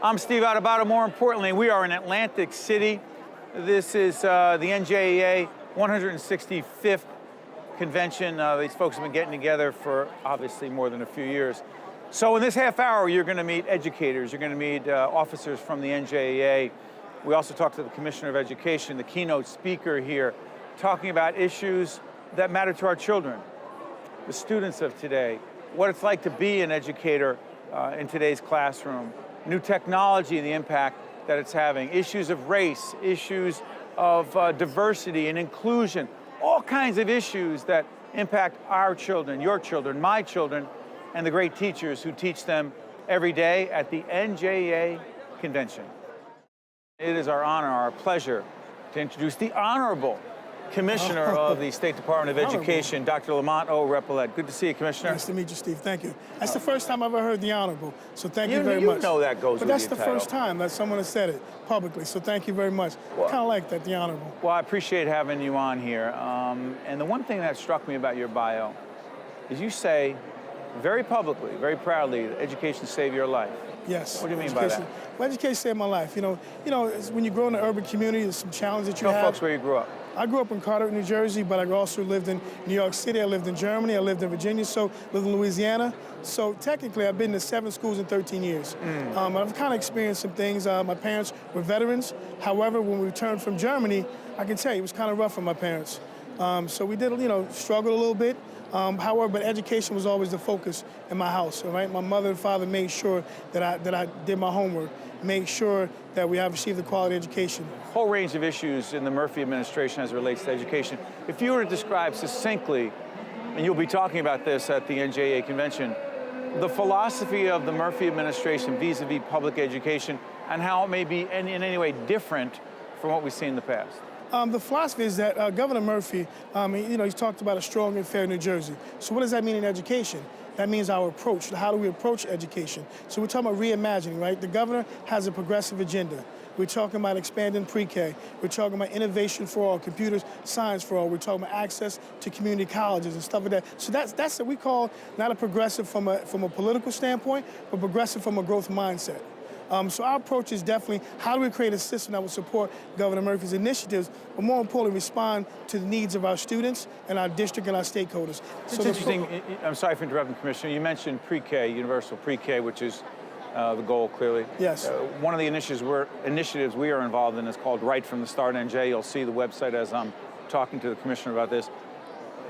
I'm Steve Adubato. More importantly, we are in Atlantic City. This is the NJEA 165th convention. These folks have been getting together for obviously more than a few years. So in this half hour, you're going to meet educators. You're going to meet officers from the NJEA. We also talked to the Commissioner of Education, the keynote speaker here, talking about issues that matter to our children, the students of today, what it's like to be an educator in today's classroom, new technology and the impact that it's having, issues of race, issues of diversity and inclusion, all kinds of issues that impact our children, your children, my children, and the great teachers who teach them every day at the NJEA Convention. It is our honor, our pleasure to introduce the Honorable Commissioner of the State Department of Education, Dr. Lamont O. Repollet. Good to see you, Commissioner. Nice to meet you, Steve. Thank you. That's the first time I've ever heard the Honorable, so thank you very much. You know that goes with your title. But that's the first time that someone has said it publicly, so thank you very much. Well, I kind of like that, the Honorable. Well, I appreciate having you on here. And the one thing that struck me about your bio is you say very publicly, very proudly, that education saved your life. Yes. What do you mean by that? Well, education saved my life. You know, when you grow in an urban community, there's some challenges that you have. Tell folks where you grew up. I grew up in Carter, New Jersey, but I also lived in New York City. I lived in Germany. I lived in Virginia. So lived in Louisiana. So technically, I've been to 7 schools in 13 years. I've kind of experienced some things. My parents were veterans. However, when we returned from Germany, I can tell you it was kind of rough for my parents. So we did, struggle a little bit. However, but education was always the focus in my house. Right? My mother and father made sure that I did my homework, made sure that we have received the quality education. Whole range of issues in the Murphy administration as it relates to education. If you were to describe succinctly, and you'll be talking about this at the NJEA Convention, the philosophy of the Murphy administration vis-a-vis public education and how it may be in any way different from what we've seen in the past. The philosophy is that Governor Murphy, he's talked about a strong and fair New Jersey. So what does that mean in education? That means our approach. How do we approach education? So we're talking about reimagining, right? The governor has a progressive agenda. We're talking about expanding pre-K. We're talking about innovation for all, computers, science for all. We're talking about access to community colleges and stuff like that. So that's what we call not a progressive from a political standpoint, but progressive from a growth mindset. So our approach is definitely how do we create a system that will support Governor Murphy's initiatives, but more importantly, respond to the needs of our students and our district and our stakeholders. It's interesting. I'm sorry for interrupting, Commissioner. You mentioned pre-K, universal pre-K, which is the goal, clearly. Yes. One of the initiatives we are involved in is called Right from the Start NJ. You'll see the website as I'm talking to the Commissioner about this.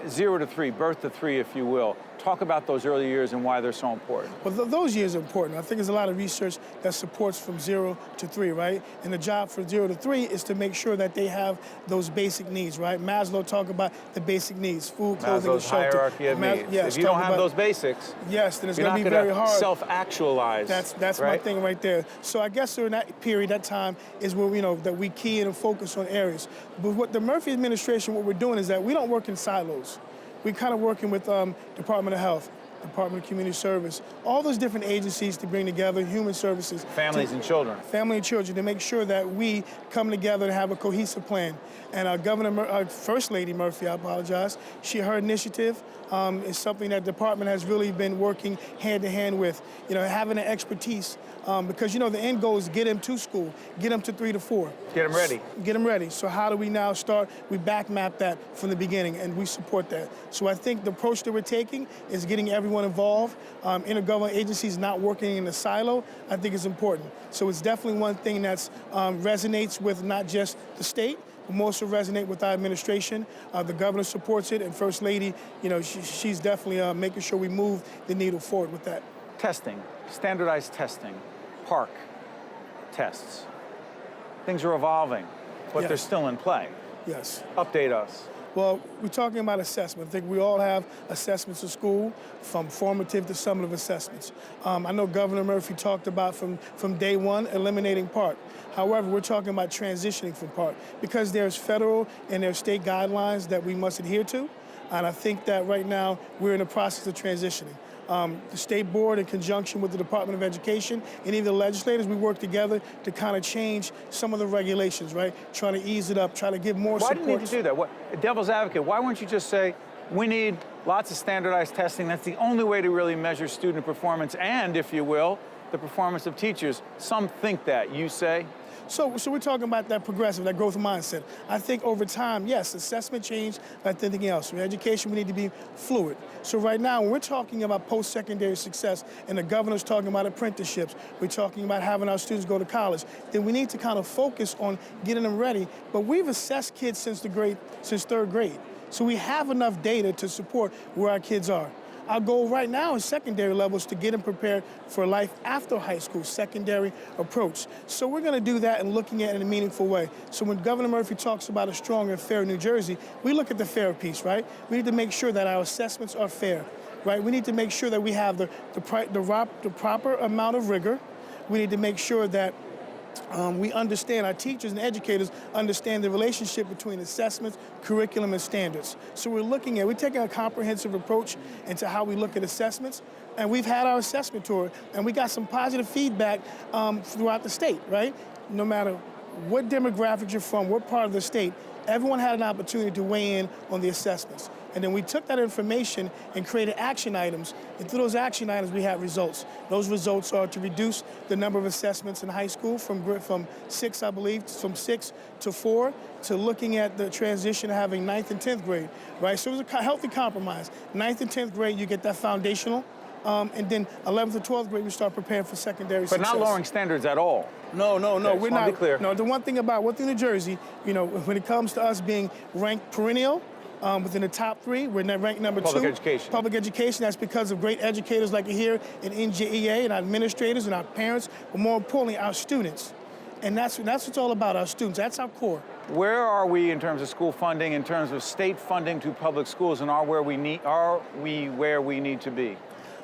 0 to 3, birth to 3, if you will. Talk about those early years and why they're so important. Well, those years are important. I think there's a lot of research that supports from 0 to 3, right? And the job for 0 to 3 is to make sure that they have those basic needs, right? Maslow talked about the basic needs, food, clothing, and shelter. Hierarchy of needs. Yes, if you don't have those basics, yes, then it's going to be very hard. Self-actualize. That's right? my thing right there. So I guess during that period, that time is where that we key in and focus on areas. But what the Murphy administration, what we're doing is that we don't work in silos. We're kind of working with Department of Health, Department of Community Service, all those different agencies to bring together human services. Families and children. Family and children, to make sure that we come together and have a cohesive plan. And First Lady Murphy, I apologize, her initiative is something that the department has really been working hand in hand with, having an expertise. Because, the end goal is get them to school, get them to 3 to 4. Get them ready. Get them ready. So how do we now start? We back map that from the beginning, and we support that. So I think the approach that we're taking is getting everyone involved. Intergovernmental agencies not working in a silo, I think is important. So it's definitely one thing that resonates with not just the state, but also resonate with our administration. The governor supports it, and First Lady, she's definitely making sure we move the needle forward with that. Testing, standardized testing. Park tests. Things are evolving, but yes. They're still in play. Yes. Update us. Well, we're talking about assessment. I think we all have assessments in school, from formative to summative assessments. I know Governor Murphy talked about from day one eliminating PART. However, we're talking about transitioning from PART because there's federal and there's state guidelines that we must adhere to. And I think that right now we're in the process of transitioning. The State Board, in conjunction with the Department of Education and even the legislators, we work together to kind of change some of the regulations, right? Trying to ease it up, try to give more support. Why do you need to do that? Devil's advocate, why wouldn't you just say, We need lots of standardized testing. That's the only way to really measure student performance and, if you will, the performance of teachers. Some think that. You say? So we're talking about that progressive, that growth mindset. I think over time, yes, assessment change like anything else. In education, we need to be fluid. So right now, when we're talking about post-secondary success and the governor's talking about apprenticeships, we're talking about having our students go to college, then we need to kind of focus on getting them ready. But we've assessed kids since third grade. So we have enough data to support where our kids are. Our goal right now is secondary levels to get them prepared for life after high school, secondary approach. So we're going to do that and looking at it in a meaningful way. So when Governor Murphy talks about a strong and fair New Jersey, we look at the fair piece, right? We need to make sure that our assessments are fair, right? We need to make sure that we have the proper amount of rigor. We need to make sure that we understand, our teachers and educators understand the relationship between assessments, curriculum, and standards. So we're taking a comprehensive approach into how we look at assessments, and we've had our assessment tour, and we got some positive feedback throughout the state, right? No matter what demographic you're from, what part of the state, everyone had an opportunity to weigh in on the assessments. And then we took that information and created action items. And through those action items, we had results. Those results are to reduce the number of assessments in high school from 6, I believe, from 6 to 4, to looking at the transition of having 9th and 10th grade, right? So it was a healthy compromise. 9th and 10th grade, you get that foundational. And then 11th and 12th grade, we start preparing for secondary success. But not lowering standards at all. No, Okay, we're not. Be clear. No, the one thing about within New Jersey, when it comes to us being ranked perennial, within the top 3, we're ranked number 2. Public education. Public education, that's because of great educators like here in NJEA and our administrators and our parents, but more importantly, our students. And that's what it's all about, our students. That's our core. Where are we in terms of school funding, in terms of state funding to public schools, and are we where we need to be?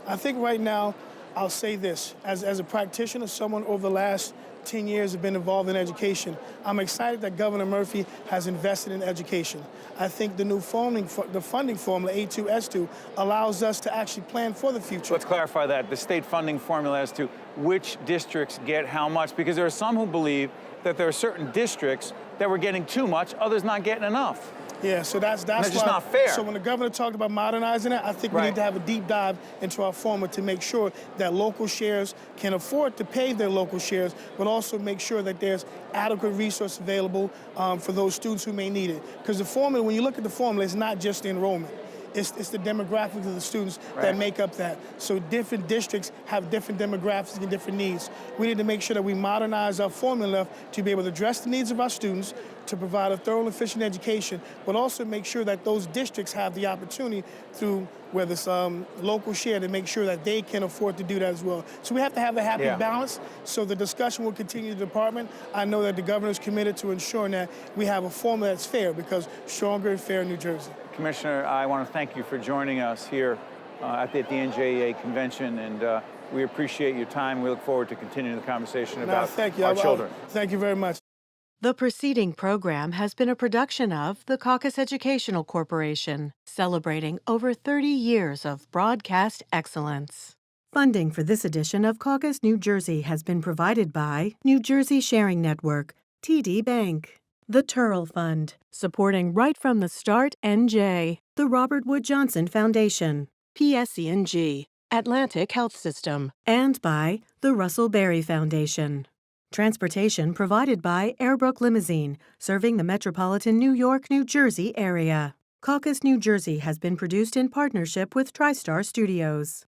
I think right now, I'll say this, as a practitioner, someone over the last 10 years have been involved in education. I'm excited that Governor Murphy has invested in education. I think the new funding formula, A2S2, allows us to actually plan for the future. Let's clarify that, the state funding formula as to which districts get how much, because there are some who believe that there are certain districts that were getting too much, others not getting enough. Yeah, so that's just why, not fair. So when the governor talked about modernizing it, I think we need to have a deep dive into our formula to make sure that local shares can afford to pay their local shares, but also make sure that there's adequate resource available for those students who may need it. Because the formula, when you look at the formula, it's not just enrollment. It's the demographics of the students that make up that. So different districts have different demographics and different needs. We need to make sure that we modernize our formula to be able to address the needs of our students, to provide a thorough and efficient education, but also make sure that those districts have the opportunity through whether it's local share to make sure that they can afford to do that as well. So we have to have a happy balance. So the discussion will continue in the department. I know that the governor is committed to ensuring that we have a formula that's fair, because stronger and fair New Jersey. Commissioner, I want to thank you for joining us here at the NJEA Convention, and we appreciate your time. We look forward to continuing the conversation about our children. Thank you very much. The preceding program has been a production of the Caucus Educational Corporation, celebrating over 30 years of broadcast excellence. Funding for this edition of Caucus New Jersey has been provided by New Jersey Sharing Network, TD Bank, the Turrell Fund, supporting Right from the Start NJ, the Robert Wood Johnson Foundation, PSE&G, Atlantic Health System, and by the Russell Berry Foundation. Transportation provided by Airbrook Limousine, serving the metropolitan New York, New Jersey area. Caucus New Jersey has been produced in partnership with TriStar Studios.